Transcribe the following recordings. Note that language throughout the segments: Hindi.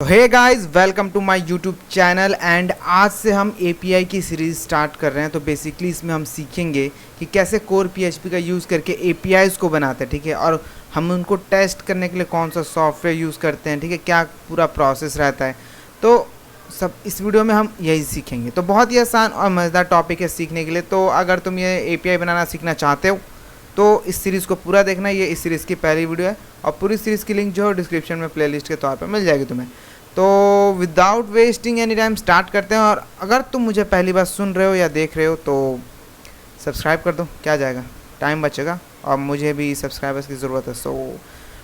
Hey guys, welcome to my YouTube channel and आज से हम एपीआई की सीरीज़ स्टार्ट कर रहे हैं। तो बेसिकली इसमें हम सीखेंगे कि कैसे कोर पीएचपी का यूज़ करके एपीआईज को बनाते हैं, ठीक है। और हम उनको टेस्ट करने के लिए कौन सा सॉफ्टवेयर यूज़ करते हैं, ठीक है, क्या पूरा प्रोसेस रहता है। तो सब इस वीडियो में हम यही सीखेंगे। तो बहुत ही आसान और मज़ेदार टॉपिक है सीखने के लिए। तो अगर तुम ये एपीआई बनाना सीखना चाहते हो तो इस सीरीज़ को पूरा देखना। ये इस सीरीज़ की पहली वीडियो है और पूरी सीरीज़ की लिंक जो है डिस्क्रिप्शन में प्लेलिस्ट के तौर पर मिल जाएगी तुम्हें। तो without wasting any time start करते हैं। और अगर तुम मुझे पहली बार सुन रहे हो या देख रहे हो तो सब्सक्राइब कर दो, क्या जाएगा, टाइम बचेगा और मुझे भी सब्सक्राइबर्स की ज़रूरत है। So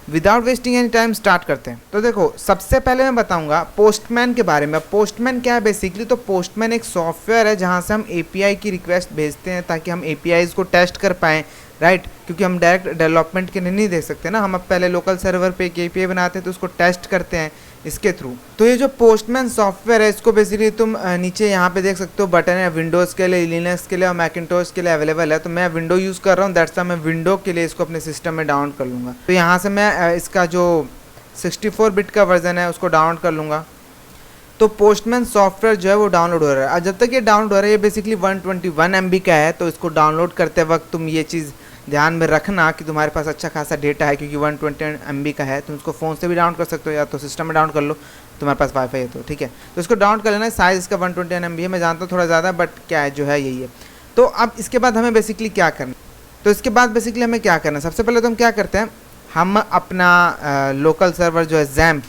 without wasting any time start करते हैं। तो देखो, सबसे पहले मैं बताऊंगा पोस्टमैन के बारे में। पोस्टमैन क्या है बेसिकली? तो पोस्टमैन एक सॉफ्टवेयर है जहां से हम एपीआई की रिक्वेस्ट भेजते हैं ताकि हम एपीआईज को टेस्ट कर पाएँ, राइट। क्योंकि हम डायरेक्ट डेवलपमेंट के लिए नहीं दे सकते ना, हम अब पहले लोकल सर्वर पे एक एपीआई बनाते हैं तो उसको टेस्ट करते हैं इसके थ्रू। तो ये जो पोस्टमैन सॉफ्टवेयर है इसको बेसिकली तुम नीचे यहाँ पे देख सकते हो, बटन है विंडोज़ के लिए, लिनक्स के लिए और मैकिन्टोश के लिए अवेलेबल है। तो मैं विंडो यूज़ कर रहा हूँ, दैट्स मैं विंडो के लिए इसको अपने सिस्टम में डाउनलोड कर लूँगा। तो यहाँ से मैं इसका जो 64 बिट का वर्जन है उसको डाउनलोड कर लूँगा। तो पोस्टमैन सॉफ्टवेयर जो है वो डाउनलोड हो रहा है। और जब तक ये डाउनलोड हो रहा है, ये बेसिकली 121 MB का है। तो इसको डाउनलोड करते वक्त तुम ये चीज़ ध्यान में रखना कि तुम्हारे पास अच्छा खासा डेटा है, क्योंकि 120 MB का है। तुम इसको फ़ोन से भी डाउनलोड कर सकते हो या तो सिस्टम में डाउनलोड कर लो, तुम्हारे पास वाईफाई है तो, ठीक है। तो इसको डाउनलोड कर लेना है। साइज़ इसका 121 MB है, मैं जानता हूँ थोड़ा ज़्यादा, बट क्या है जो है यही है। तो अब इसके बाद हमें बेसिकली क्या करना, तो इसके बाद बेसिकली हमें क्या करना है, सबसे पहले तो हम क्या करते हैं, हम अपना लोकल सर्वर जो है जैम्प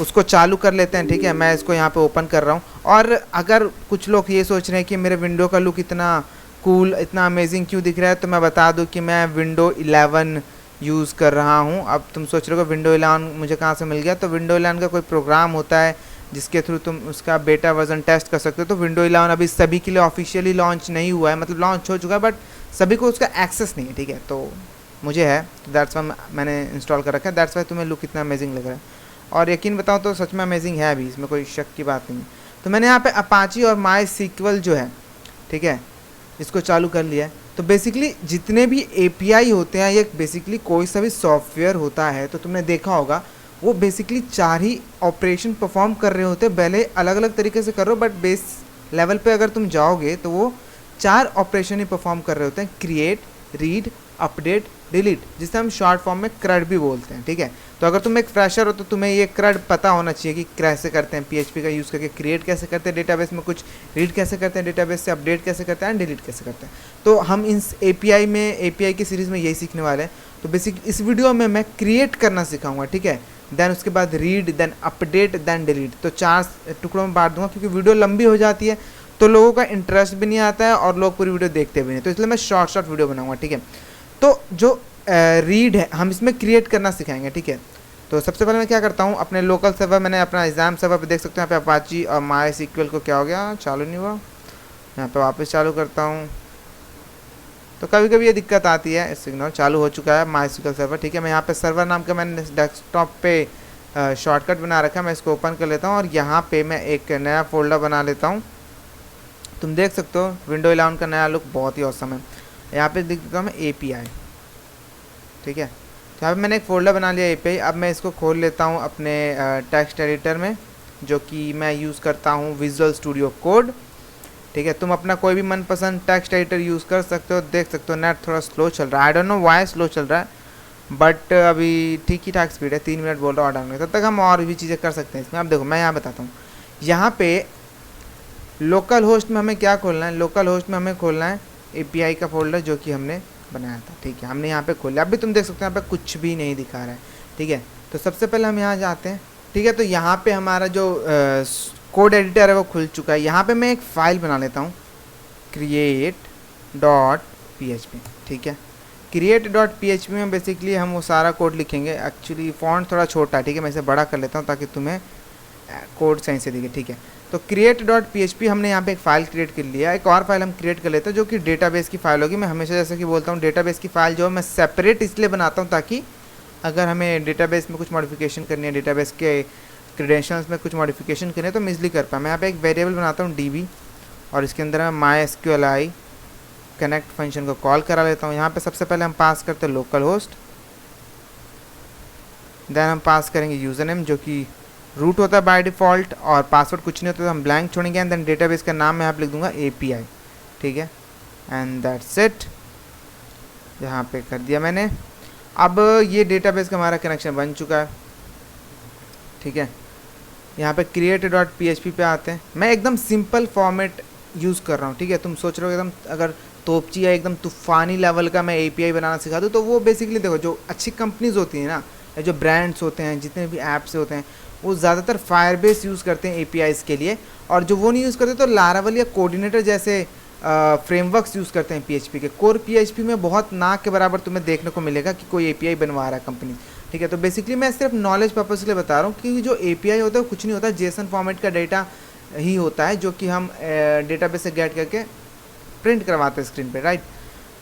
उसको चालू कर लेते हैं, ठीक है। मैं इसको यहाँ पे ओपन कर रहा हूँ। और अगर कुछ लोग ये सोच रहे हैं कि मेरे विंडो का लुक इतना कूल, इतना अमेजिंग क्यों दिख रहा है, तो मैं बता दूं कि मैं विंडो 11 यूज़ कर रहा हूं। अब तुम सोच रहे हो विंडो 11 मुझे कहां से मिल गया। तो विंडो 11 का कोई प्रोग्राम होता है जिसके थ्रू तुम उसका बेटा वर्जन टेस्ट कर सकते हो। तो विंडो 11 अभी सभी के लिए ऑफिशियली लॉन्च नहीं हुआ है, मतलब लॉन्च हो चुका है बट सभी को उसका एक्सेस नहीं है, ठीक है। तो मुझे है, तो दैट्स वाई मैंने इंस्टॉल कर रखा है। दैट्स वाई तुम्हें लुक इतना अमेजिंग लग रहा है। और यकीन बताऊँ तो सच में अमेजिंग है, अभी इसमें कोई शक की बात नहीं है। तो मैंने यहाँ पे अपाची और माई सीक्वल जो है, ठीक है, इसको चालू कर लिया है। तो बेसिकली जितने भी एपीआई होते हैं, ये बेसिकली कोई सा भी सॉफ्टवेयर होता है, तो तुमने देखा होगा वो बेसिकली 4 ही ऑपरेशन परफॉर्म कर रहे होते हैं। भले अलग अलग तरीके से कर रहे हो बट बेस लेवल पे अगर तुम जाओगे तो वो 4 ऑपरेशन ही परफॉर्म कर रहे होते हैं: क्रिएट, रीड, अपडेट, डिलीट, जिसे हम शॉर्ट फॉर्म में क्रड भी बोलते हैं, ठीक है। तो अगर तुम एक फ्रेशर हो तो तुम्हें ये क्रड पता होना चाहिए कि कैसे करते हैं पीएचपी का यूज़ करके, क्रिएट कैसे करते हैं डेटाबेस में कुछ, रीड कैसे करते हैं डेटाबेस से, अपडेट कैसे करते हैं, डिलीट कैसे करते हैं। तो हम इस एपीआई की सीरीज़ में यही सीखने वाले हैं। तो बेसिक इस वीडियो में मैं क्रिएट करना सिखाऊंगा, ठीक है, देन उसके बाद read, then update, then delete. तो 4 टुकड़ों में बांट दूंगा क्योंकि वीडियो लंबी हो जाती है तो लोगों का इंटरेस्ट भी नहीं आता है और लोग पूरी वीडियो देखते भी नहीं। तो इसलिए मैं शॉर्ट वीडियो बनाऊंगा, ठीक है। तो जो रीड है हम इसमें क्रिएट करना सिखाएंगे, ठीक है। तो सबसे पहले मैं क्या करता हूँ, अपने लोकल सर्वर, मैंने अपना एग्जाम सर्वर पे देख सकते हो यहाँ पे अपाची और माई सीक्वल को क्या हो गया, चालू नहीं हुआ। यहाँ पे वापस चालू करता हूँ तो कभी कभी ये दिक्कत आती है। सिग्नल चालू हो चुका है माई सीक्वल सर्वर, ठीक है। मैं यहाँ पे सर्वर नाम का मैंने डेस्कटॉप पे शॉर्टकट बना रखा है। मैं इसको ओपन कर लेता हूँ और यहाँ पे मैं एक नया फोल्डर बना लेता हूँ। तुम देख सकते हो विंडो 11 का नया लुक बहुत ही औसम है। यहाँ पे देख देता हूँ मैं एपीआई, ठीक है। तो यहाँ पे मैंने एक फ़ोल्डर बना लिया एपीआई। अब मैं इसको खोल लेता हूँ अपने टेक्स्ट एडिटर में, जो कि मैं यूज़ करता हूँ विजुअल स्टूडियो कोड, ठीक है। तुम अपना कोई भी मनपसंद टेक्स्ट एडिटर यूज़ कर सकते हो। देख सकते हो नेट थोड़ा स्लो चल रहा है, I don't know why slow चल रहा है, बट अभी ठीक ही ठाक स्पीड है। 3 मिनट बोल रहा हूँ डाउन में, तब तक हम और भी चीज़ें कर सकते हैं इसमें। अब देखो मैं यहाँ बताता हूँ, यहाँ पे लोकल होस्ट में हमें क्या खोलना है, लोकल होस्ट में हमें खोलना है एपीआई का फोल्डर जो कि हमने बनाया था, ठीक है। हमने यहाँ पे खोल लिया। अभी तुम देख सकते हैं यहाँ पे कुछ भी नहीं दिखा रहा है, ठीक है। तो सबसे पहले हम यहाँ जाते हैं, ठीक है। तो यहाँ पे हमारा जो कोड एडिटर है वो खुल चुका है। यहाँ पे मैं एक फ़ाइल बना लेता हूँ, create.php, ठीक है। create.php में बेसिकली हम वो सारा कोड लिखेंगे। एक्चुअली फ़ॉन्ट थोड़ा छोटा है, ठीक है, मैं इसे बड़ा कर लेता हूँ ताकि तुम्हें कोड सही से दिखे, ठीक है। तो create.php हमने यहाँ पे एक फ़ाइल क्रिएट कर लिया। एक और फाइल हम क्रिएट कर लेते हैं जो कि डेटाबेस की फ़ाइल होगी। मैं हमेशा जैसे कि बोलता हूँ डेटाबेस की फ़ाइल जो है मैं सेपरेट इसलिए बनाता हूँ ताकि अगर हमें डेटाबेस में कुछ मॉडिफिकेशन करनी है, डेटाबेस के क्रेडेंशियल्स में कुछ मॉडिफिकेशन करनी है तो मैं इजली कर पाऊँ। मैं यहाँ पे एक वेरिएबल बनाता हूँ db और इसके अंदर मैं MySQLi कनेक्ट फंक्शन को कॉल करा लेता हूँ। यहाँ पे सबसे पहले हम पास करते हैं लोकल होस्ट, देन हम पास करेंगे यूज़र नेम जो कि रूट होता है बाय डिफ़ॉल्ट, और पासवर्ड कुछ नहीं होता, तो हम ब्लैंक छोड़ेंगे। एंड देन डेटाबेस का नाम मैं यहाँ पे लिख दूंगा API, ठीक है, एंड दैट्स इट। यहाँ पे कर दिया मैंने। अब ये डेटाबेस का हमारा कनेक्शन बन चुका है, ठीक है। यहाँ पे create.php पे आते हैं। मैं एकदम सिंपल फॉर्मेट यूज़ कर रहा हूँ, ठीक है। तुम सोच रहे हो एकदम अगर तोपची या एकदम तूफ़ानी लेवल का मैं API बनाना सिखा दूँ, तो वो बेसिकली देखो, जो अच्छी कंपनीज़ होती हैं ना, या जो ब्रांड्स होते हैं, जितने भी ऐप्स होते हैं, वो ज़्यादातर फायरबेस यूज़ करते हैं APIs के लिए, और जो वो नहीं यूज़ करते तो लारावल या कोऑर्डिनेटर जैसे फ्रेमवर्क्स यूज़ करते हैं PHP के। कोर PHP में बहुत ना के बराबर तुम्हें देखने को मिलेगा कि कोई API बनवा रहा है कंपनी, ठीक है। तो बेसिकली मैं सिर्फ नॉलेज पर्पज़ के लिए बता रहा हूँ कि जो API होता है वो कुछ नहीं होता, जेसन फॉर्मेट का डेटा ही होता है, जो कि हम डेटाबेस से गेट करके प्रिंट करवाते हैं स्क्रीन पे, राइट।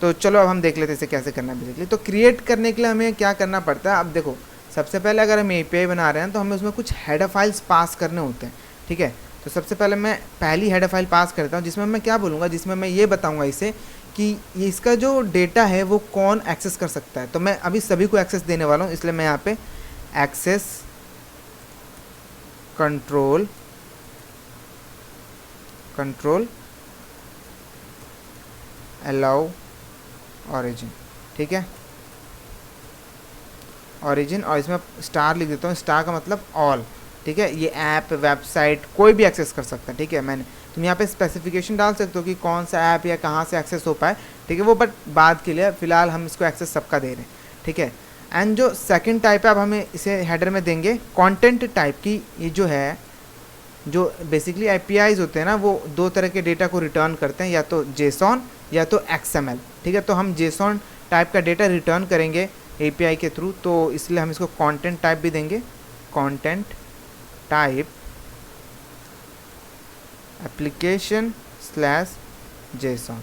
तो चलो अब हम देख लेते हैं इसे कैसे करना है बेसिकली। तो क्रिएट करने के लिए हमें क्या करना पड़ता है, अब देखो, सबसे पहले अगर हम API बना रहे हैं तो हमें उसमें कुछ हेडर फाइल्स पास करने होते हैं, ठीक है। तो सबसे पहले मैं पहली हेडर फाइल पास करता हूँ, जिसमें मैं क्या बोलूँगा, जिसमें मैं ये बताऊँगा इसे कि ये इसका जो डेटा है वो कौन एक्सेस कर सकता है। तो मैं अभी सभी को एक्सेस देने वाला हूँ, इसलिए मैं यहाँ पे एक्सेस कंट्रोल अलाउ ऑरिजिन, ठीक है, ऑरिजिन, और इसमें स्टार लिख देता हूँ। स्टार का मतलब ऑल, ठीक है। ये ऐप, वेबसाइट कोई भी एक्सेस कर सकता है, ठीक है। तुम यहाँ पे स्पेसिफिकेशन डाल सकते हो कि कौन सा ऐप या कहाँ से एक्सेस हो पाए, ठीक है, वो बट बाद के लिए, फ़िलहाल हम इसको एक्सेस सबका दे रहे हैं, ठीक है। एंड जो सेकंड टाइप है, अब हमें इसे हेडर में देंगे कंटेंट टाइप की। ये जो है, जो बेसिकली APIs होते हैं ना, वो दो तरह के डेटा को रिटर्न करते हैं, या तो JSON या तो XML, ठीक है। तो हम JSON टाइप का डेटा रिटर्न करेंगे API के थ्रू, तो इसलिए हम इसको कंटेंट टाइप भी देंगे, content type application slash JSON।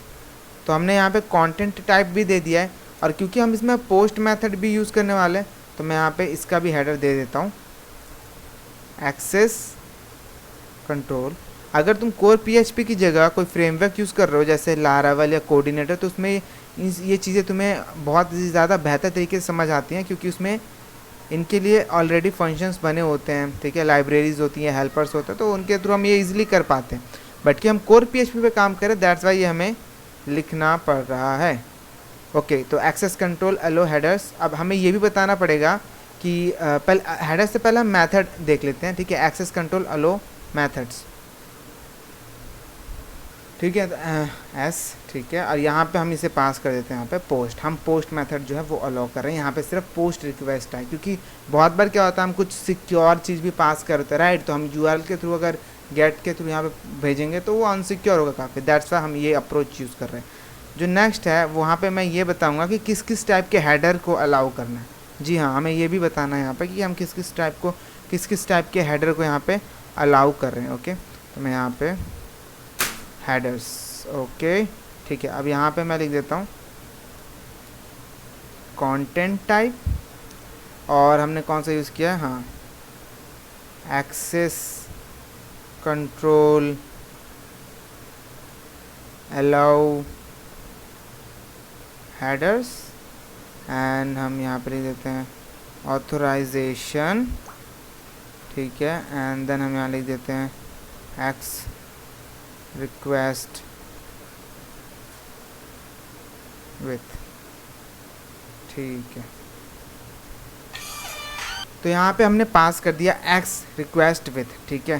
तो हमने यहाँ पे कंटेंट टाइप भी दे दिया है, और क्योंकि हम इसमें पोस्ट मेथड भी यूज़ करने वाले हैं, तो मैं यहाँ पे इसका भी हेडर दे देता हूँ, एक्सेस कंट्रोल। अगर तुम कोर PHP की जगह कोई फ्रेमवर्क यूज़ कर रहे हो जैसे लारावल या कोऑर्डिनेटर, तो उसमें ये चीज़ें तुम्हें बहुत ज़्यादा बेहतर तरीके से समझ आती हैं, क्योंकि उसमें इनके लिए ऑलरेडी फंक्शंस बने होते हैं, ठीक है, लाइब्रेरीज होती हैं, हेल्पर्स होते हैं, तो उनके थ्रू हम ये इजीली कर पाते हैं। बट कि हम कोर PHP पे काम करें, दैट्स वाई ये हमें लिखना पड़ रहा है। ओके, तो एक्सेस कंट्रोल अलो हेडर्स। अब हमें ये भी बताना पड़ेगा कि पहले हेडर से पहले हम मेथड देख लेते हैं, ठीक है। एक्सेस कंट्रोल अलो मेथड्स, ठीक है, एस, ठीक है। और यहाँ पे हम इसे पास कर देते हैं, यहाँ पे पोस्ट। हम पोस्ट मेथड जो है वो अलाउ कर रहे हैं, यहाँ पे सिर्फ पोस्ट रिक्वेस्ट है, क्योंकि बहुत बार क्या होता है, हम कुछ सिक्योर चीज़ भी पास करते हैं, राइट। तो हम URL के थ्रू, अगर गेट के थ्रू यहाँ पे भेजेंगे तो वो अनसिक्योर होगा काफ़ी, दैट्स वाई हम ये अप्रोच यूज़ कर रहे हैं। जो नेक्स्ट है वहाँ पे मैं ये बताऊँगा कि किस किस टाइप के हेडर को अलाउ करना है। जी हाँ, हमें ये भी बताना है यहाँ पे कि हम किस किस टाइप के हेडर को यहाँ पे अलाउ कर रहे हैं। ओके, तो मैं यहाँ पे हेडर्स, ओके, ठीक है। अब यहाँ पे मैं लिख देता हूँ कंटेंट टाइप, और हमने कौन सा यूज़ किया है, हाँ, access control allow headers, and हम यहाँ पे लिख देते हैं ऑथराइजेशन, ठीक है। एंड देन हम यहाँ लिख देते हैं एक्स रिक्वेस्ट विथ, ठीक है। तो यहाँ पे हमने पास कर दिया एक्स रिक्वेस्ट विथ, ठीक है।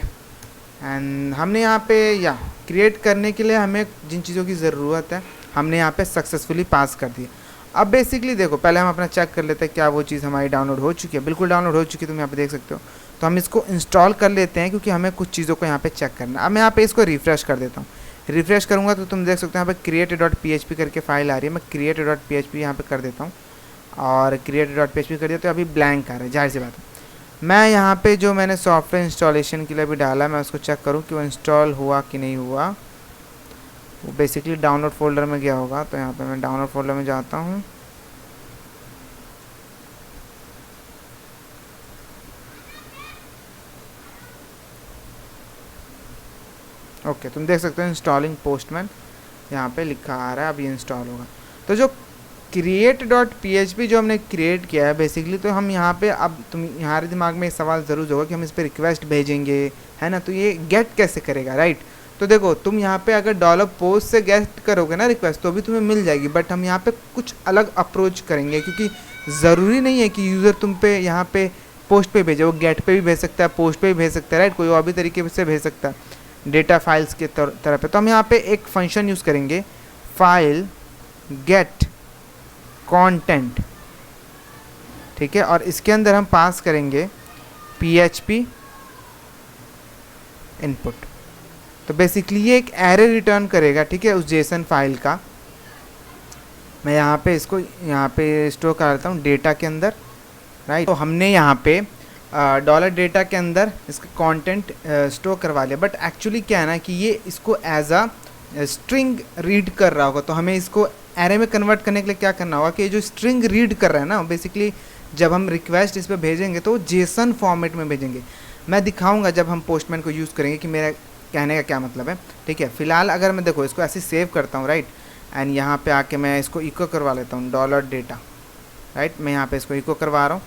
एंड हमने यहाँ पे या क्रिएट करने के लिए हमें जिन चीज़ों की ज़रूरत है हमने यहाँ पे सक्सेसफुली पास कर दिया। अब बेसिकली देखो, पहले हम अपना चेक कर लेते हैं क्या वो चीज़ हमारी डाउनलोड हो चुकी है। बिल्कुल डाउनलोड हो चुकी है, तुम यहाँ पे देख सकते हो। तो हम इसको इंस्टॉल कर लेते हैं, क्योंकि हमें कुछ चीज़ों को यहाँ पे चेक करना है। अब मैं यहाँ पे इसको रिफ्रेश कर देता हूँ। रिफ्रेश करूँगा तो तुम देख सकते हो यहाँ पे create.php करके फाइल आ रही है। मैं create.php यहाँ पे कर देता हूँ, और create.php कर दिया तो अभी ब्लैंक आ रहा है, जाहिर सी बात है। मैं यहाँ पे जो मैंने सॉफ्टवेयर इंस्टॉलेशन के लिए भी डाला, मैं उसको चेक करूँ कि वो इंस्टॉल हुआ कि नहीं हुआ। वो बेसिकली डाउनलोड फोल्डर में गया होगा, तो यहाँ पे मैं डाउनलोड फोल्डर में जाता हूँ। तुम देख सकते हो इंस्टॉलिंग पोस्टमैन यहाँ पे लिखा आ रहा है, अब ये इंस्टॉल होगा। तो जो क्रिएट डॉट PHP जो हमने क्रिएट किया है बेसिकली, तो हम यहाँ पे, अब तुम्हारे दिमाग में एक सवाल ज़रूर होगा कि हम इस पर रिक्वेस्ट भेजेंगे, है ना, तो ये गेट कैसे करेगा, राइट। तो देखो, तुम यहाँ पे अगर डॉलर पोस्ट से गेट करोगे ना रिक्वेस्ट, तो भी तुम्हें मिल जाएगी, बट हम यहाँ पे कुछ अलग अप्रोच करेंगे, क्योंकि ज़रूरी नहीं है कि यूज़र तुम पे यहाँ पे पोस्ट पे भेजे, वो गेट पे भी भेज सकता है, पोस्ट पे भी भेज सकता है, राइट, कोई और भी तरीके से भेज सकता है डेटा फाइल्स के तरह पे। तो हम यहाँ पे एक फंक्शन यूज़ करेंगे, फाइल गेट कंटेंट, ठीक है, और इसके अंदर हम पास करेंगे PHP इनपुट। तो बेसिकली ये एक एरे रिटर्न करेगा, ठीक है, उस जेसन फाइल का। मैं यहाँ पे इसको यहाँ पे स्टोर कर लेता हूँ डेटा के अंदर, राइट। तो हमने यहाँ पे डॉलर डेटा के अंदर इसका कंटेंट स्टोर करवा लिया, बट एक्चुअली क्या है ना कि ये इसको एज अ स्ट्रिंग रीड कर रहा होगा। तो हमें इसको एरे में कन्वर्ट करने के लिए क्या करना होगा कि जो स्ट्रिंग रीड कर रहा है ना, बेसिकली जब हम रिक्वेस्ट इस पर भेजेंगे तो जेसन फॉर्मेट में भेजेंगे। मैं दिखाऊंगा जब हम पोस्टमैन को यूज़ करेंगे कि मेरा कहने का क्या मतलब है, ठीक है। फिलहाल अगर मैं देखो इसको ऐसे सेव करता हूँ, राइट, एंड यहाँ पे आके मैं इसको इको करवा लेता हूँ डॉलर डेटा, राइट। मैं यहाँ पे इसको इको करवा रहा हूँ,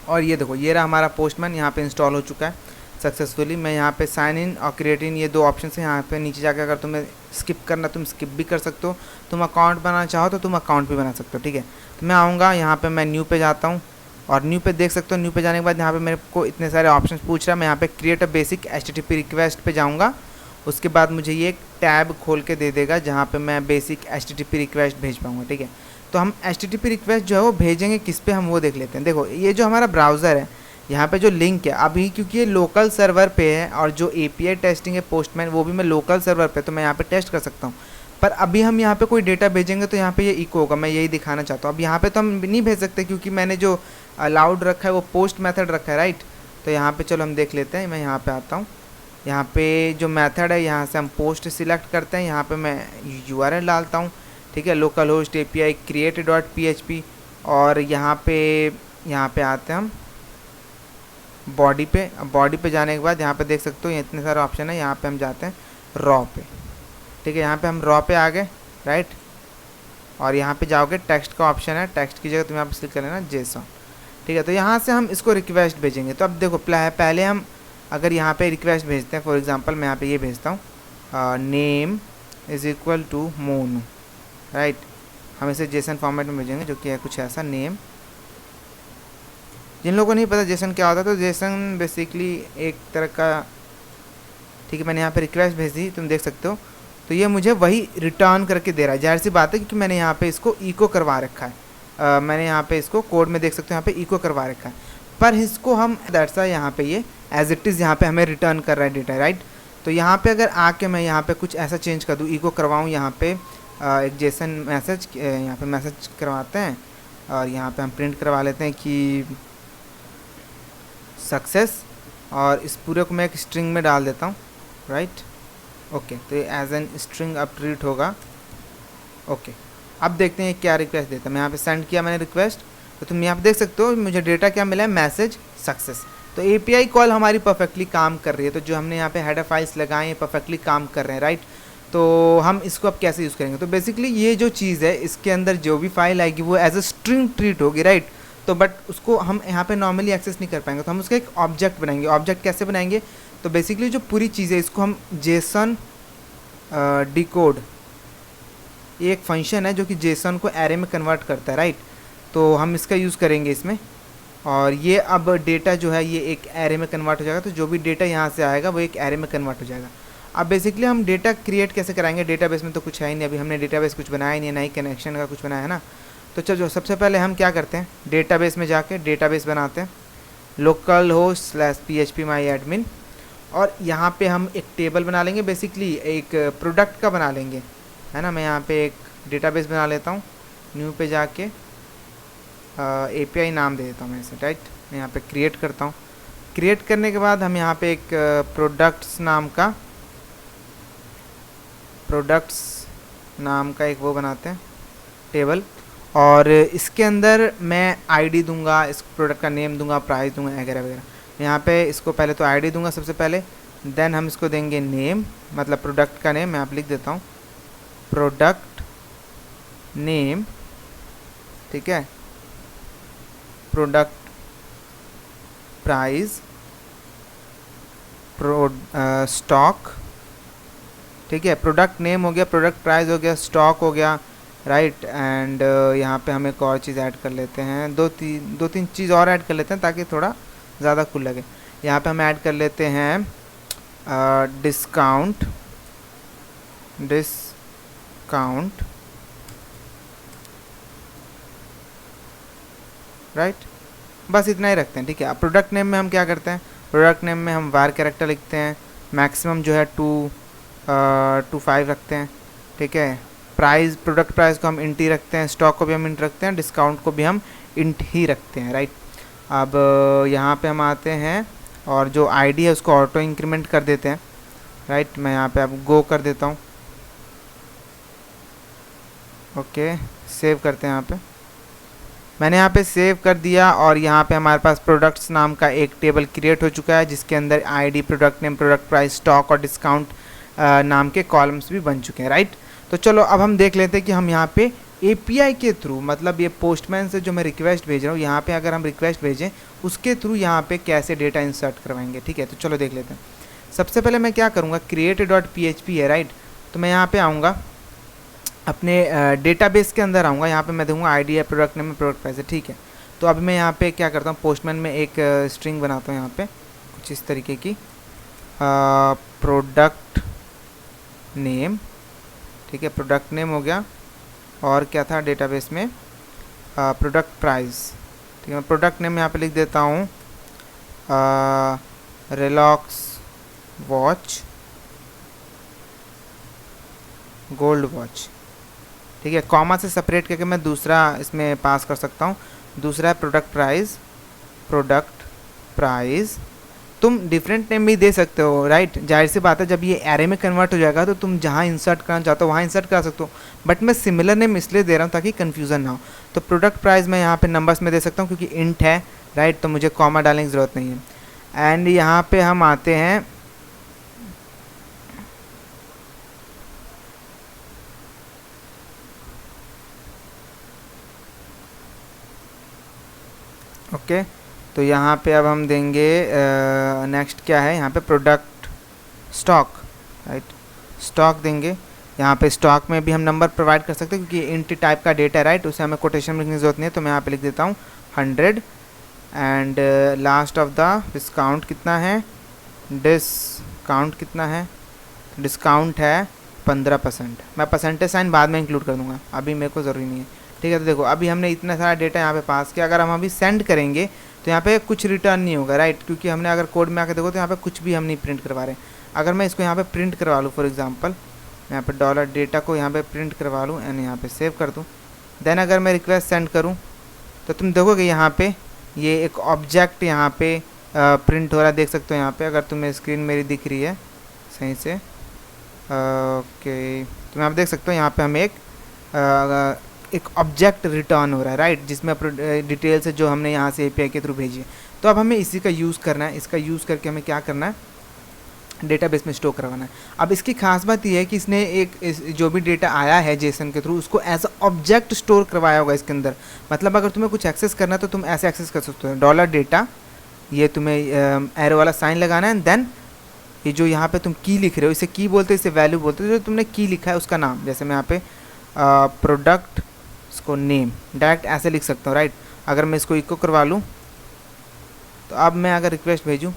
और ये देखो ये रहा हमारा पोस्टमैन यहाँ पे इंस्टॉल हो चुका है सक्सेसफुली। मैं यहाँ पे साइन इन और क्रिएट इन, ये दो ऑप्शन है यहाँ पे। नीचे जाकर अगर तुम्हें स्किप करना तुम स्किप भी कर सकते हो, तुम अकाउंट बनाना चाहो तो तुम अकाउंट भी बना सकते हो, ठीक है। तो मैं आऊँगा यहाँ पे, मैं न्यू पे जाता हूँ, और न्यू पे देख सकते हो, न्यू पे जाने के बाद यहाँ पे मेरे को इतने सारे ऑप्शंस पूछ रहा है। मैं यहाँ पे create a basic HTTP request पे जाऊँगा, उसके बाद मुझे ये एक टैब खोल के दे देगा जहाँ पे मैं बेसिक HTTP रिक्वेस्ट भेज पाऊँगा, ठीक है। तो हम HTTP रिक्वेस्ट जो है वो भेजेंगे किस पे, हम वो देख लेते हैं। देखो ये जो हमारा ब्राउज़र है, यहाँ पे जो लिंक है अभी, क्योंकि ये लोकल सर्वर पे है, और जो API टेस्टिंग है पोस्टमैन वो भी मैं लोकल सर्वर पे, तो मैं यहाँ पे टेस्ट कर सकता हूँ। पर अभी हम यहाँ पे कोई डेटा भेजेंगे तो यहाँ पे ये इको होगा, मैं यही दिखाना चाहता हूँ। अब यहाँ पे तो हम नहीं भेज सकते क्योंकि मैंने जो अलाउड रखा है वो पोस्ट मेथड रखा है, राइट। तो यहाँ पे चलो हम देख लेते हैं। मैं यहाँ पे आता हूँ, यहाँ पे जो मेथड है यहाँ से हम पोस्ट सिलेक्ट करते हैं, यहाँ पे मैं URL डालता हूँ, ठीक है, local host API create dot PHP, और यहाँ पे आते हैं हम बॉडी पे। अब बॉडी पे जाने के बाद यहाँ पे देख सकते हो ये इतने सारे ऑप्शन है, यहाँ पे हम जाते हैं रॉ पे, ठीक है। यहाँ पे हम रॉ पे आ गए, राइट, और यहाँ पे जाओगे टेक्स्ट का ऑप्शन है, टेक्स्ट की जगह तुम यहाँ पे सिलेक्ट कर लेना जेसन, ठीक है। तो यहाँ से हम इसको रिक्वेस्ट भेजेंगे। तो अब देखो पहले हम अगर यहाँ पे रिक्वेस्ट भेजते हैं, फॉर एग्जांपल मैं यहाँ पे ये भेजता हूँ name is equal to Monu, right. हम इसे जेसन फॉर्मेट में भेजेंगे, जो कि है कुछ ऐसा नेम। जिन लोगों को नहीं पता जेसन क्या होता है, तो जेसन बेसिकली एक तरह का, ठीक है। मैंने यहाँ पे रिक्वेस्ट भेज दी, तुम देख सकते हो, तो ये मुझे वही रिटर्न करके दे रहा है। जाहिर सी बात है क्योंकि मैंने यहाँ पे इसको इको करवा रखा है, मैंने यहाँ पे इसको कोड में देख सकते हो यहाँ पे इको करवा रखा है, पर इसको हम दैट्स यहाँ पे ये एज इट इज़ यहाँ पे हमें रिटर्न कर रहा है डेटा, राइट। तो यहाँ पे अगर आके मैं यहाँ पे कुछ ऐसा चेंज कर दूँ, इको करवाऊँ यहाँ पे एक जेसन मैसेज, यहाँ पे मैसेज करवाते हैं, और यहाँ पे हम प्रिंट करवा लेते हैं कि सक्सेस, और इस पूरे को मैं एक स्ट्रिंग में डाल देता हूँ, राइट। ओके, तो ये एज एन स्ट्रिंग अब ट्रीट होगा। ओके, अब देखते हैं क्या रिक्वेस्ट देता है। मैं यहाँ पे सेंड किया मैंने रिक्वेस्ट, तो तुम यहाँ पे देख सकते हो मुझे डेटा क्या मिला है, मैसेज सक्सेस। तो API कॉल हमारी परफेक्टली काम कर रही है। तो जो हमने यहाँ पे हेडर फाइल्स लगाए हैं परफेक्टली काम कर रहे हैं, राइट। तो हम इसको अब कैसे यूज़ करेंगे, तो बेसिकली ये जो चीज़ है इसके अंदर जो भी फाइल आएगी वो एज अ स्ट्रिंग ट्रीट होगी, राइट। तो बट उसको हम यहाँ पे नॉर्मली एक्सेस नहीं कर पाएंगे, तो हम उसका एक ऑब्जेक्ट बनाएंगे। ऑब्जेक्ट कैसे बनाएंगे, तो बेसिकली जो पूरी चीज़ है इसको हम जेसन डिकोड, ये एक फंक्शन है जो कि जेसन को एरे में कन्वर्ट करता है, राइट। तो हम इसका यूज़ करेंगे इसमें, और ये अब डेटा जो है ये एक एरे में कन्वर्ट हो जाएगा। तो जो भी डेटा यहाँ से आएगा वो एक एरे में कन्वर्ट हो जाएगा। अब बेसिकली हम डेटा क्रिएट कैसे कराएंगे, डेटाबेस में तो कुछ है ही नहीं, अभी हमने डेटाबेस कुछ बनाया ही नहीं है, ना ही कनेक्शन का कुछ बनाया है ना। तो चलो सबसे पहले हम क्या करते हैं, डेटाबेस में जाके डेटाबेस बनाते हैं, लोकल होस्ट /php माई एडमिन, और यहाँ पे हम एक टेबल बना लेंगे, बेसिकली एक प्रोडक्ट का बना लेंगे, है ना। मैं यहाँ पे एक डेटाबेस बना लेता हूँ, न्यू पे जाके API नाम दे देता हूँ मैं इसे, राइट। मैं यहाँ पे क्रिएट करता हूँ। क्रिएट करने के बाद हम यहाँ पे एक प्रोडक्ट्स नाम का एक वो बनाते हैं टेबल, और इसके अंदर मैं ID दूंगा, इस प्रोडक्ट का नेम दूंगा, प्राइस दूंगा, वगैरह वगैरह। यहाँ पे इसको पहले तो ID दूंगा सबसे पहले, देन हम इसको देंगे नेम, मतलब प्रोडक्ट का नेम। मैं यहाँ पे लिख देता हूँ प्रोडक्ट नेम ठीक है, प्रोडक्ट प्राइस, स्टॉक, ठीक है, प्रोडक्ट नेम हो गया, प्रोडक्ट प्राइस हो गया, स्टॉक हो गया, राइट। एंड यहाँ पे हम एक और चीज़ ऐड कर लेते हैं, दो तीन चीज़ और ऐड कर लेते हैं ताकि थोड़ा ज़्यादा कूल लगे। यहाँ पे हम ऐड कर लेते हैं डिस्काउंट, राइट, बस इतना ही रखते हैं, ठीक है। अब प्रोडक्ट नेम में हम क्या करते हैं, प्रोडक्ट नेम में हम वार कैरेक्टर लिखते हैं, मैक्सिमम जो है 2 5 रखते हैं, ठीक है। प्राइस, प्रोडक्ट प्राइस को हम इंट ही रखते हैं, स्टॉक को भी हम इंट रखते हैं, डिस्काउंट को भी हम इंट ही रखते हैं, राइट। अब यहाँ पे हम आते हैं और जो आईडी है उसको ऑटो इंक्रीमेंट कर देते हैं, राइट। मैं यहाँ पे अब गो कर देता हूँ, ओके, सेव करते हैं। यहाँ पे मैंने यहाँ पे सेव कर दिया और यहाँ पे हमारे पास प्रोडक्ट्स नाम का एक टेबल क्रिएट हो चुका है जिसके अंदर ID, product name, product price, stock और डिस्काउंट नाम के कॉलम्स भी बन चुके हैं, राइट। तो चलो अब हम देख लेते हैं कि हम यहाँ पे एपीआई के थ्रू, मतलब ये पोस्टमैन से जो मैं रिक्वेस्ट भेज रहा हूँ, यहाँ पे अगर हम रिक्वेस्ट भेजें उसके थ्रू यहाँ पे कैसे डेटा इंसर्ट करवाएंगे, ठीक है। तो चलो देख लेते हैं। सबसे पहले मैं क्या करूँगा, create.php है, राइट। तो मैं यहाँ पे आऊँगा, अपने डेटाबेस के अंदर आऊँगा, यहाँ पे मैं दूँगा आईडी है, प्रोडक्ट नेम है, प्रोडक्ट प्राइस है, ठीक है। तो अभी मैं यहाँ पे क्या करता हूँ, पोस्टमैन में एक स्ट्रिंग बनाता हूँ यहाँ पे कुछ इस तरीके की, प्रोडक्ट नेम, ठीक है, प्रोडक्ट नेम हो गया, और क्या था डेटाबेस में, प्रोडक्ट प्राइस, ठीक है। मैं प्रोडक्ट नेम यहाँ पे लिख देता हूँ रिलॉक्स वॉच गोल्ड वॉच, ठीक है। कॉमा से सेपरेट करके मैं दूसरा इसमें पास कर सकता हूँ, दूसरा है प्रोडक्ट प्राइस। तुम डिफरेंट नेम भी दे सकते हो, राइट। जाहिर सी बात है जब ये एरे में कन्वर्ट हो जाएगा तो तुम जहाँ इंसर्ट करना चाहते हो वहाँ इंसर्ट कर सकते हो, बट मैं सिमिलर नेम इसलिए दे रहा हूँ ताकि कन्फ्यूज़न ना हो। तो प्रोडक्ट प्राइस मैं यहाँ पे नंबर्स में दे सकता हूँ क्योंकि इंट है, राइट, तो मुझे कॉमा डालने की ज़रूरत नहीं है। एंड यहाँ पे हम आते हैं ओके, तो यहाँ पे अब हम देंगे नेक्स्ट क्या है, यहाँ पे प्रोडक्ट स्टॉक, राइट, स्टॉक देंगे। यहाँ पे स्टॉक में भी हम नंबर प्रोवाइड कर सकते हैं क्योंकि इंट टाइप का डेटा है, राइट, उसे हमें कोटेशन में लिखने की जरूरत नहीं है। तो मैं यहाँ पे लिख देता हूँ 100 and last of the discount कितना है, डिस्काउंट कितना है, डिस्काउंट है 15%। मैं परसेंटेज साइन बाद में इंक्लूड कर दूँगा, अभी मेरे को ज़रूरी नहीं है, ठीक है। तो देखो अभी हमने इतना सारा डेटा यहाँ पे पास किया, अगर हम अभी सेंड करेंगे तो यहाँ पे कुछ रिटर्न नहीं होगा, राइट, क्योंकि हमने अगर कोड में आकर देखो तो यहाँ पे कुछ भी हम नहीं प्रिंट करवा रहे हैं। अगर मैं इसको यहाँ पे प्रिंट करवा लूँ, फॉर एग्जांपल मैं यहाँ पे डॉलर डेटा को यहाँ पे प्रिंट करवा लूँ एंड यहाँ पे सेव कर दूँ, देन अगर मैं रिक्वेस्ट सेंड करूँ तो तुम देखोगे यहाँ पे ये एक ऑब्जेक्ट यहाँ पे प्रिंट हो रहा है, देख सकते हो यहाँ पे, अगर तुम्हें स्क्रीन मेरी दिख रही है सही से, ओके, तो आप देख सकते हो यहाँ पे हमें एक ऑब्जेक्ट रिटर्न हो रहा है, राइट, जिसमें डिटेल्स है जो हमने यहाँ से एपीआई के थ्रू भेजी है। तो अब हमें इसी का यूज़ करना है, इसका यूज़ करके हमें क्या करना है, डेटाबेस में स्टोर करवाना है। अब इसकी खास बात यह है कि इसने जो भी डेटा आया है जेसन के थ्रू उसको एज अ ऑब्जेक्ट स्टोर करवाया होगा इसके अंदर। मतलब अगर तुम्हें कुछ एक्सेस करना है तो तुम ऐसे एक्सेस कर सकते हो, डॉलर डेटा, ये तुम्हें एरो वाला साइन लगाना है, एंड देन ये जो यहाँ पे तुम की लिख रहे हो इसे की बोलते हो, इसे वैल्यू बोलते हो, जो तुमने की लिखा है उसका नाम, जैसे मैं यहाँ पे प्रोडक्ट इसको नेम डायरेक्ट ऐसे लिख सकता हूँ, राइट। अगर मैं इसको इको करवा लूँ तो अब मैं अगर रिक्वेस्ट भेजूँ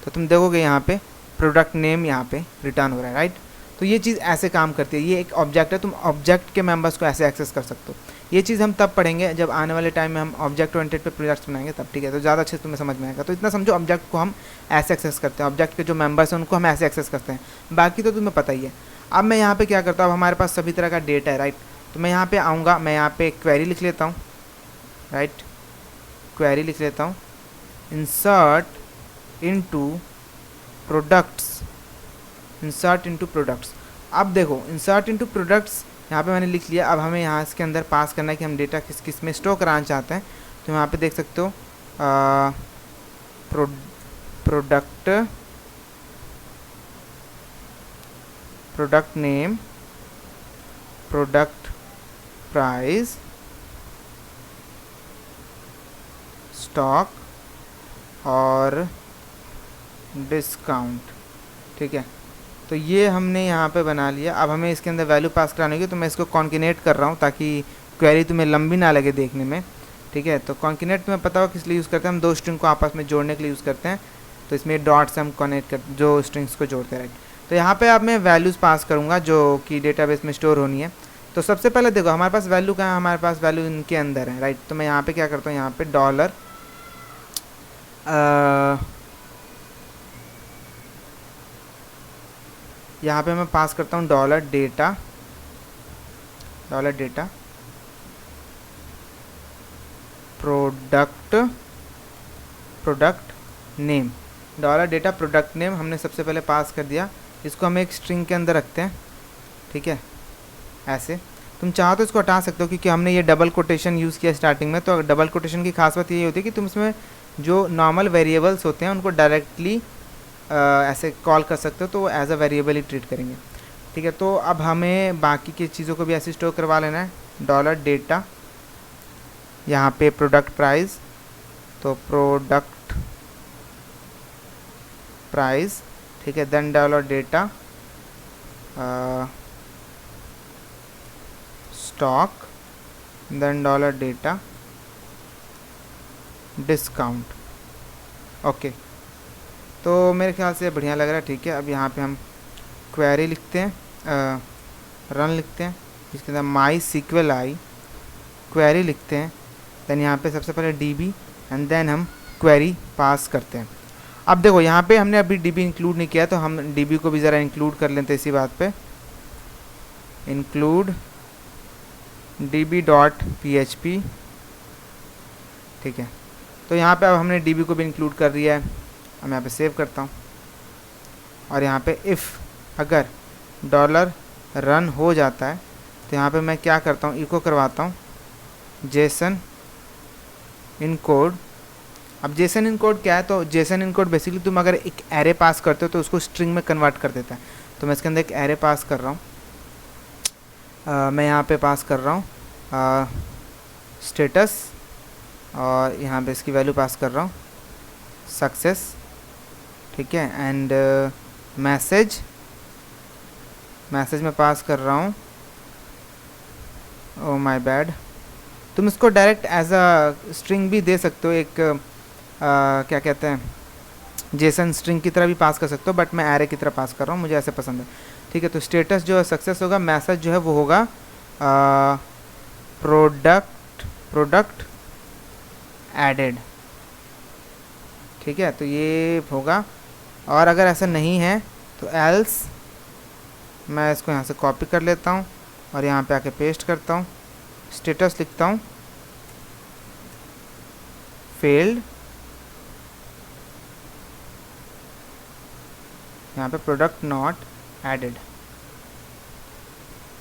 तो तुम देखोगे यहाँ पे प्रोडक्ट नेम यहाँ पे रिटर्न हो रहा है, राइट। तो ये चीज़ ऐसे काम करती है, ये एक ऑब्जेक्ट है, तुम ऑब्जेक्ट के मेंबर्स को ऐसे एक्सेस कर सकते हो। ये चीज़ हम तब पढ़ेंगे जब आने वाले टाइम में हम ऑब्जेक्ट ओरिएंटेड पे प्रोजेक्ट्स बनाएंगे तब, ठीक है। तो ज़्यादा अच्छे से तुम्हें समझ में आएगा। तो इतना समझो, ऑब्जेक्ट को हम ऐसे एक्सेस करते हैं, ऑब्जेक्ट के जो मेंबर्स हैं उनको हम ऐसे एक्सेस करते हैं, बाकी तो तुम्हें पता ही है। अब मैं यहाँ पे क्या करता हूँ, अब हमारे पास सभी तरह का डेटा है, राइट। तो मैं यहाँ पे आऊँगा, मैं यहाँ पे क्वेरी लिख लेता हूँ, राइट, क्वेरी लिख लेता हूँ, insert into products, insert into products. अब देखो इंसर्ट इनटू प्रोडक्ट्स यहाँ पे मैंने लिख लिया। अब हमें यहाँ इसके अंदर पास करना है कि हम डेटा किस किस में स्टोर कराना चाहते हैं। तो यहाँ पे देख सकते हो product name, product price, stock और डिस्काउंट, ठीक है। तो ये हमने यहाँ पे बना लिया। अब हमें इसके अंदर वैल्यू पास करानी होगी, तो मैं इसको कॉन्किनेट कर रहा हूँ ताकि क्वेरी तुम्हें लंबी ना लगे देखने में, ठीक है। तो कॉन्किनेट तुम्हें पता हो किस लिए यूज़ करते हैं, हम दो स्ट्रिंग को आपस में जोड़ने के लिए यूज़ करते हैं। तो इसमें डॉट से हम कनेक्ट कर जो स्ट्रिंग्स को जोड़ते हैं, राइट। तो यहाँ पे अब मैं वैल्यूज़ पास करूँगा जो कि डेटाबेस में स्टोर होनी है। तो सबसे पहले देखो हमारे पास वैल्यू कहाँ है, हमारे पास वैल्यू इनके अंदर है, राइट। तो मैं यहाँ पे क्या करता हूँ, यहाँ पे डॉलर यहाँ पे मैं पास करता हूँ dollar data product name, dollar data product name हमने सबसे पहले पास कर दिया। इसको हम एक स्ट्रिंग के अंदर रखते हैं, ठीक है। ऐसे तुम चाहो तो इसको हटा सकते हो क्योंकि हमने ये डबल कोटेशन यूज़ किया स्टार्टिंग में। तो डबल कोटेशन की खास बात ये होती है कि तुम इसमें जो नॉर्मल वेरिएबल्स होते हैं उनको डायरेक्टली ऐसे कॉल कर सकते हो, तो वो एज अ वेरिएबल ही ट्रीट करेंगे, ठीक है। तो अब हमें बाकी की चीज़ों को भी ऐसे स्टोर करवा लेना है। डॉलर डेटा, यहाँ पे प्रोडक्ट प्राइस, तो प्रोडक्ट प्राइस, ठीक है। Then dollar data stock, then dollar data discount, okay. तो मेरे ख्याल से बढ़िया लग रहा है, ठीक है। अब यहाँ पे हम क्वेरी लिखते हैं, रन लिखते हैं, इसके अंदर माई सीक्वल आई क्वेरी लिखते हैं। देन यहाँ पे सबसे पहले डीबी एंड देन हम क्वेरी पास करते हैं। अब देखो यहाँ पे हमने अभी डीबी इंक्लूड नहीं किया, तो हम डीबी को भी ज़रा इंक्लूड कर लेते हैं इसी बात पे। इंक्लूड db.php, ठीक है। तो यहाँ पे अब हमने db को भी इंक्लूड कर दिया है। अब मैं यहाँ पे सेव करता हूँ और यहाँ पे इफ़ अगर डॉलर रन हो जाता है तो यहाँ पे मैं क्या करता हूँ, इको करवाता हूँ जेसन इन कोड। अब जेसन इन कोड क्या है, तो जेसन इन कोड बेसिकली तुम अगर एक एरे पास करते हो तो उसको स्ट्रिंग में कन्वर्ट कर देता है। तो मैं इसके अंदर एक एरे पास कर रहा हूँ, मैं यहाँ पे पास कर रहा हूँ स्टेटस, और यहाँ पे इसकी वैल्यू पास कर रहा हूँ सक्सेस, ठीक है। एंड मैसेज में पास कर रहा हूँ, ओ माय बैड, तुम इसको डायरेक्ट एज अ स्ट्रिंग भी दे सकते हो, एक क्या कहते हैं जेसन स्ट्रिंग की तरह भी पास कर सकते हो, बट मैं एरे की तरह पास कर रहा हूँ, मुझे ऐसे पसंद है, ठीक है। तो स्टेटस जो है सक्सेस होगा, मैसेज जो है वो होगा प्रोडक्ट एडेड, ठीक है। तो ये होगा, और अगर ऐसा नहीं है तो एल्स, मैं इसको यहाँ से कॉपी कर लेता हूँ और यहाँ पे आके पेस्ट करता हूँ, स्टेटस लिखता हूँ फेल्ड, यहाँ पे प्रोडक्ट नॉट एडेड,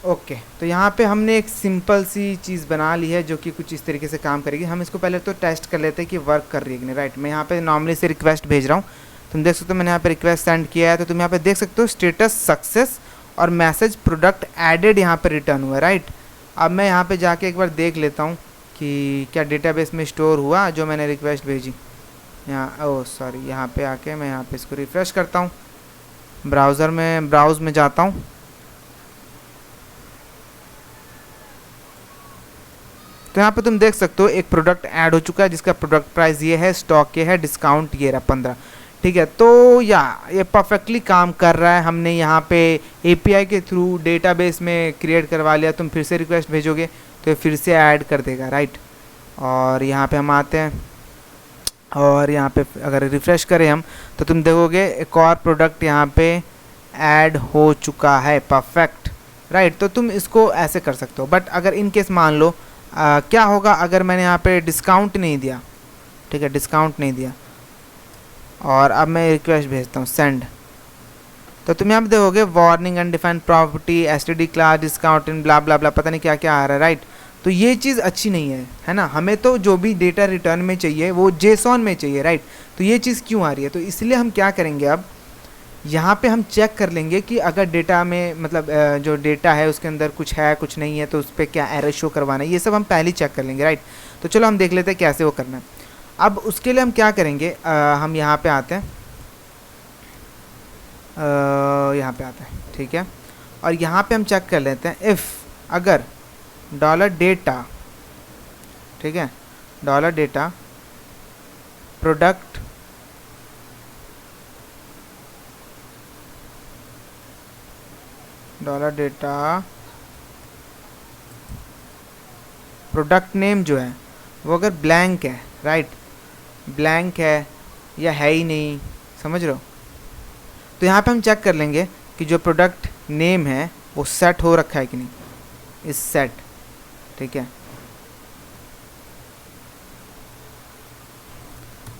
ओके। तो यहाँ पे हमने एक सिंपल सी चीज़ बना ली है जो कि कुछ इस तरीके से काम करेगी। हम इसको पहले तो टेस्ट कर लेते हैं कि वर्क कर रही है कि नहीं, राइट। मैं यहाँ पे नॉर्मली से रिक्वेस्ट भेज रहा हूँ, तुम देख सकते हो मैंने यहाँ पे रिक्वेस्ट सेंड किया है, तो तुम यहाँ पे देख सकते हो स्टेटस सक्सेस और मैसेज प्रोडक्ट एडेड यहाँ पे रिटर्न हुआ है, राइट। अब मैं यहाँ पे जाके एक बार देख लेता हूँ कि क्या डेटाबेस में स्टोर हुआ जो मैंने रिक्वेस्ट भेजी। यहाँ ओह सॉरी, यहाँ पे आके मैं यहाँ पे इसको रिफ़्रेश करता हूँ, ब्राउज़र में ब्राउज़ में जाता हूँ, तो यहाँ पे तुम देख सकते हो एक प्रोडक्ट ऐड हो चुका है जिसका प्रोडक्ट प्राइस ये है, स्टॉक ये है, डिस्काउंट ये रहा 15, ठीक है। तो ये परफेक्टली काम कर रहा है। हमने यहाँ पे एपीआई के थ्रू डेटाबेस में क्रिएट करवा लिया, तुम फिर से रिक्वेस्ट भेजोगे तो ये फिर से ऐड कर देगा, राइट। और यहाँ पे हम आते हैं और यहाँ पे अगर रिफ़्रेश करें हम तो तुम देखोगे एक और प्रोडक्ट यहाँ पे ऐड हो चुका है, परफेक्ट, राइट। तो तुम इसको ऐसे कर सकते हो। बट अगर इन केस मान लो क्या होगा अगर मैंने यहाँ पे डिस्काउंट नहीं दिया, ठीक है, डिस्काउंट नहीं दिया, और अब मैं रिक्वेस्ट भेजता हूँ सेंड, तो तुम यहाँ पे देखोगे warning undefined property STD class discount in blah blah blah, पता नहीं क्या क्या आ रहा है, राइट। तो ये चीज़ अच्छी नहीं है ना। हमें तो जो भी डेटा रिटर्न में चाहिए वो जेसॉन में चाहिए, राइट। तो ये चीज़ क्यों आ रही है, तो इसलिए हम क्या करेंगे, अब यहाँ पे हम चेक कर लेंगे कि अगर डेटा में मतलब जो डेटा है उसके अंदर कुछ है कुछ नहीं है, तो उस पर क्या एरर शो करवाना है, ये सब हम पहले चेक कर लेंगे, राइट। तो चलो हम देख लेते हैं कैसे वो करना है। अब उसके लिए हम क्या करेंगे, हम यहाँ पे आते हैं, यहाँ पे आते हैं, ठीक है। और यहाँ पे हम चेक कर लेते हैं इफ़ अगर डॉलर डेटा, ठीक है, dollar data product dollar data product name जो है वो अगर ब्लैंक है, राइट, ब्लैंक है या है ही नहीं, समझ रहे हो, तो यहाँ पे हम चेक कर लेंगे कि जो प्रोडक्ट नेम है वो सेट हो रखा है कि नहीं, इस सेट, ठीक है।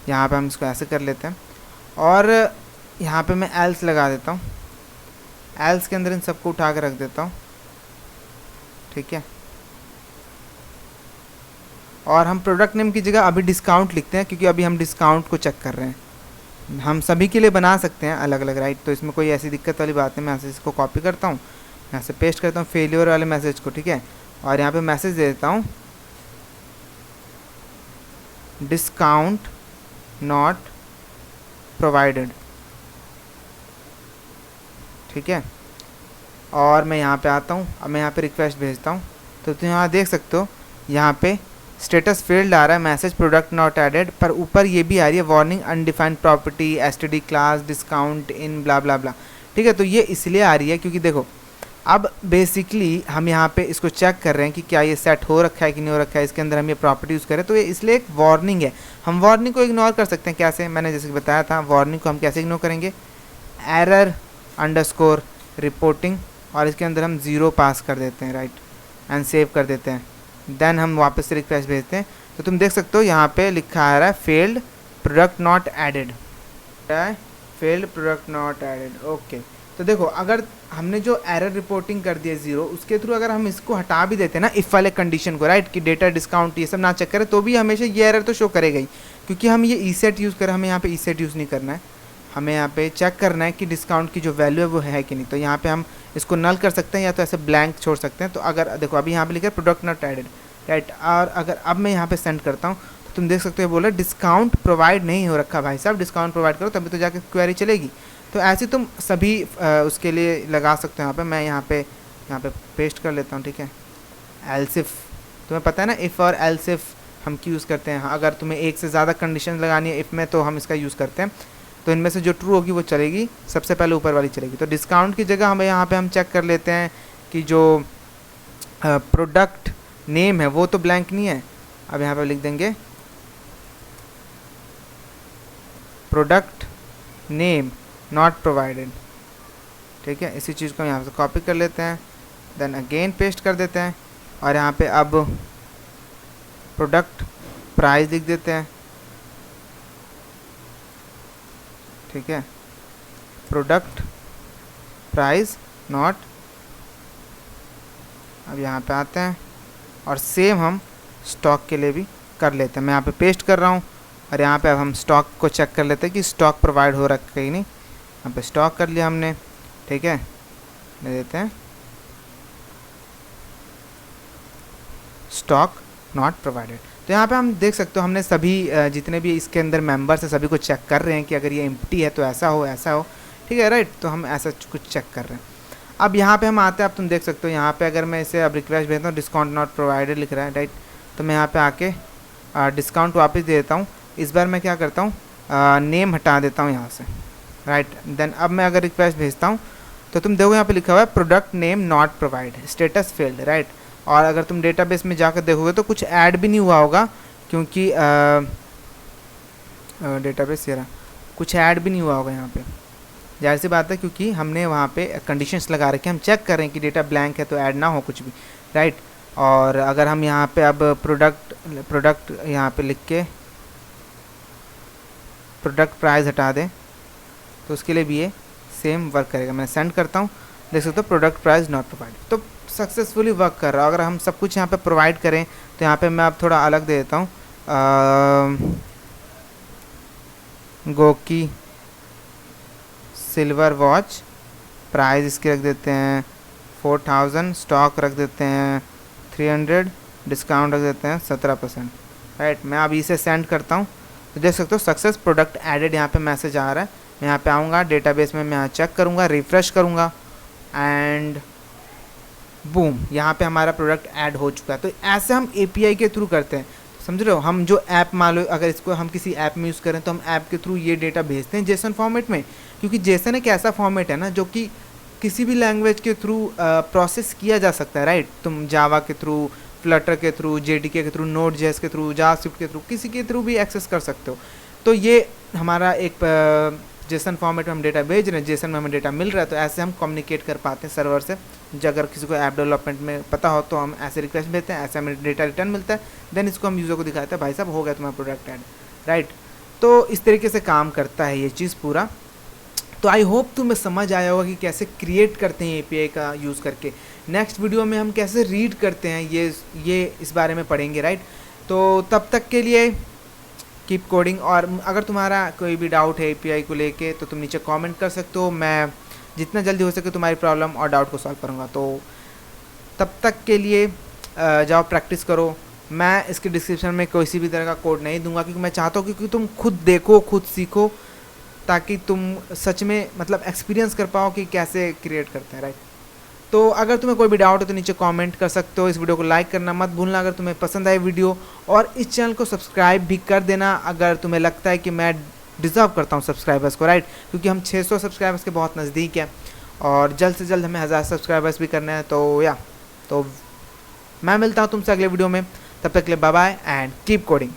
यहाँ पे हम इसको ऐसे कर लेते हैं और यहाँ पे मैं एल्स लगा देता हूँ, एल्स के अंदर इन सबको उठा कर रख देता हूँ, ठीक है। और हम प्रोडक्ट नेम की जगह अभी डिस्काउंट लिखते हैं, क्योंकि अभी हम डिस्काउंट को चेक कर रहे हैं। हम सभी के लिए बना सकते हैं अलग अलग, राइट, तो इसमें कोई ऐसी दिक्कत वाली बात नहीं। मैं यहाँ से इसको कॉपी करता हूँ, यहाँ से पेस्ट करता हूँ फेलियर वाले मैसेज को, ठीक है। और यहाँ पे मैसेज दे देता हूँ डिस्काउंट नॉट प्रोवाइडेड, ठीक है। और मैं यहाँ पे आता हूँ, अब मैं यहाँ पे रिक्वेस्ट भेजता हूँ, तो तुम यहाँ देख सकते हो, यहाँ पे स्टेटस फील्ड आ रहा है, मैसेज प्रोडक्ट नॉट एडेड, पर ऊपर ये भी आ रही है warning undefined property STD class discount in blah blah blah, ठीक है। तो ये इसलिए आ रही है क्योंकि देखो अब बेसिकली हम यहाँ पे इसको चेक कर रहे हैं कि क्या ये सेट हो रखा है कि नहीं हो रखा है, इसके अंदर हम ये प्रॉपर्टी यूज़ करें, तो ये इसलिए एक वार्निंग है। हम वार्निंग को इग्नोर कर सकते हैं कैसे, मैंने जैसे कि बताया था, वार्निंग को हम कैसे इग्नोर करेंगे, एरर अंडरस्कोर रिपोर्टिंग, और इसके अंदर हम 0 पास कर देते हैं, राइट, एंड सेव कर देते हैं। देन हम वापस से रिक्वेस्ट भेजते हैं, तो तुम देख सकते हो यहाँ पे लिखा आ रहा है failed product not added, failed product not added, okay. तो देखो अगर हमने जो एरर रिपोर्टिंग कर दिया 0, उसके थ्रू अगर हम इसको हटा भी देते हैं ना इफ़ वाले कंडीशन को, राइट, कि डेटा डिस्काउंट ये सब ना चेक करें, तो भी हमेशा ये एरर तो शो करेगा ही, क्योंकि हम ये ई सेट यूज़ करें, हमें यहाँ पे ई सेट यूज़ नहीं करना है, हमें यहाँ पे चेक करना है कि डिस्काउंट की जो वैल्यू है वो है कि नहीं। तो यहाँ पे हम इसको नल कर सकते हैं या तो ऐसे ब्लैंक छोड़ सकते हैं। तो अगर देखो अभी यहाँ पे लिखा है प्रोडक्ट नॉट एडेड, राइट, और अगर अब मैं यहाँ पे सेंड करता हूँ तो तुम देख सकते हो बोला डिस्काउंट प्रोवाइड नहीं हो रखा, भाई साहब डिस्काउंट प्रोवाइड करो तभी तो जाके क्वेरी चलेगी। तो ऐसे तुम सभी उसके लिए लगा सकते हो। यहाँ पे पेस्ट कर लेता हूँ, ठीक है। एल्स इफ, तुम्हें पता है ना इफ़ और एल्स इफ हम क्यों यूज़ करते हैं, अगर तुम्हें एक से ज़्यादा कंडीशन लगानी है इफ़ में तो हम इसका यूज़ करते हैं, तो इनमें से जो ट्रू होगी वो चलेगी, सबसे पहले ऊपर वाली चलेगी। तो डिस्काउंट की जगह हमें यहाँ पे हम चेक कर लेते हैं कि जो प्रोडक्ट नेम है वो तो ब्लैंक नहीं है। अब यहाँ पे लिख देंगे प्रोडक्ट नेम नॉट प्रोवाइडेड, ठीक है। इसी चीज़ को यहाँ से कॉपी कर लेते हैं, देन अगेन पेस्ट कर देते हैं, और यहाँ पे अब प्रोडक्ट प्राइस लिख देते हैं, ठीक है, प्रोडक्ट प्राइस नॉट। अब यहाँ पे आते हैं और सेम हम स्टॉक के लिए भी कर लेते हैं। मैं यहाँ पे पेस्ट कर रहा हूँ और यहाँ पे अब हम स्टॉक को चेक कर लेते हैं कि स्टॉक प्रोवाइड हो रखा है कि नहीं। यहाँ पे स्टॉक कर लिया हमने, ठीक है, ले देते हैं स्टॉक नॉट प्रोवाइडेड। तो यहाँ पे हम देख सकते हो हमने सभी जितने भी इसके अंदर मेंबर्स हैं सभी को चेक कर रहे हैं कि अगर ये एम्प्टी है तो ऐसा हो, ठीक है, राइट। तो हम ऐसा कुछ चेक कर रहे हैं। अब यहाँ पे हम आते हैं, अब तुम देख सकते हो यहाँ पे अगर मैं इसे अब रिक्वेस्ट भेजता हूँ डिस्काउंट नॉट प्रोवाइडेड लिख रहा है, राइट। तो मैं यहाँ पे आके डिस्काउंट वापस दे देता हूँ। इस बार मैं क्या करता हूँ, नेम हटा देता हूँ यहाँ से, राइट। देन अब मैं अगर रिक्वेस्ट भेजता हूँ तो तुम देखो यहाँ पे लिखा हुआ है product name not provide status failed, right. और अगर तुम डेटाबेस में जाकर देखोगे तो कुछ ऐड भी नहीं हुआ होगा, क्योंकि डेटाबेस ये रहा, कुछ ऐड भी नहीं हुआ होगा यहाँ पे, जाहिर सी बात है, क्योंकि हमने वहाँ पे कंडीशंस लगा रखे हैं। हम चेक कर रहे हैं कि डेटा ब्लैंक है तो ऐड ना हो कुछ भी, राइट। और अगर हम यहाँ पे अब प्रोडक्ट यहाँ पे लिख के प्रोडक्ट प्राइस हटा दें तो उसके लिए भी ये सेम वर्क करेगा। मैं सेंड करता हूँ, देख सकते हो प्रोडक्ट प्राइस नॉट प्रोवाइड, तो सक्सेसफुली वर्क कर रहा है। अगर हम सब कुछ यहाँ पे प्रोवाइड करें तो यहाँ पे मैं अब थोड़ा अलग दे देता हूँ, गोकी सिल्वर वॉच प्राइस इसके रख देते हैं 4000, स्टॉक रख देते हैं 300, डिस्काउंट रख देते हैं 17%, राइट। मैं अब इसे सेंड करता हूँ तो देख सकते हो सक्सेस प्रोडक्ट एडेड यहाँ पे मैसेज आ रहा है। मैं यहाँ पे आऊँगा डेटाबेस में, मैं यहाँ चेक करूँगा, रिफ्रेश करूँगा एंड बूम, यहाँ पे हमारा प्रोडक्ट ऐड हो चुका है। तो ऐसे हम एपीआई के थ्रू करते हैं, समझ रहे हो। हम जो ऐप मान लो अगर इसको हम किसी ऐप में यूज़ करें तो हम ऐप के थ्रू ये डेटा भेजते हैं जेसन फॉर्मेट में, क्योंकि जेसन एक ऐसा फॉर्मेट है ना जो कि किसी भी लैंग्वेज के थ्रू प्रोसेस किया जा सकता है, राइट। तुम जावा के थ्रू, फ्लटर के थ्रू, जेडीके के थ्रू, नोड जेएस के थ्रू, जावास्क्रिप्ट के थ्रू, किसी के थ्रू भी एक्सेस कर सकते हो। तो ये हमारा एक जेसन फॉर्मेट में हम डेटा भेज रहे हैं, जेसन में हमें डेटा मिल रहा है, तो ऐसे हम कम्युनिकेट कर पाते हैं सर्वर से। जो अगर किसी को ऐप डेवलपमेंट में पता हो तो हम ऐसे रिक्वेस्ट भेजते हैं, ऐसे हमें डेटा रिटर्न मिलता है, देन इसको हम यूज़र को दिखाते हैं, भाई साहब हो गया तुम्हारा प्रोडक्ट ऐड, राइट। तो इस तरीके से काम करता है ये चीज़ पूरा। तो आई होप तुम्हें समझ आया होगा कि कैसे क्रिएट करते हैं एपीआई का यूज़ करके। नेक्स्ट वीडियो में हम कैसे रीड करते हैं ये इस बारे में पढ़ेंगे, राइट। तो तब तक के लिए कीप कोडिंग। और अगर तुम्हारा कोई भी डाउट है एपीआई को लेके तो तुम नीचे कमेंट कर सकते हो, मैं जितना जल्दी हो सके तुम्हारी प्रॉब्लम और डाउट को सॉल्व करूँगा। तो तब तक के लिए जाओ प्रैक्टिस करो। मैं इसके डिस्क्रिप्शन में किसी भी तरह का कोड नहीं दूंगा, क्योंकि मैं चाहता हूँ कि तुम खुद देखो, खुद सीखो, ताकि तुम सच में मतलब एक्सपीरियंस कर पाओ कि कैसे क्रिएट करते हैं, राइट। तो अगर तुम्हें कोई भी डाउट हो तो नीचे कमेंट कर सकते हो। इस वीडियो को लाइक करना मत भूलना अगर तुम्हें पसंद आई वीडियो, और इस चैनल को सब्सक्राइब भी कर देना अगर तुम्हें लगता है कि मैं डिज़र्व करता हूँ सब्सक्राइबर्स को, राइट। क्योंकि हम 600 सब्सक्राइबर्स के बहुत नज़दीक हैं और जल्द से जल्द हमें 1000 सब्सक्राइबर्स भी करने हैं। तो मैं मिलता हूँ तुमसे अगले वीडियो में, तब तक के लिए bye bye and keep coding.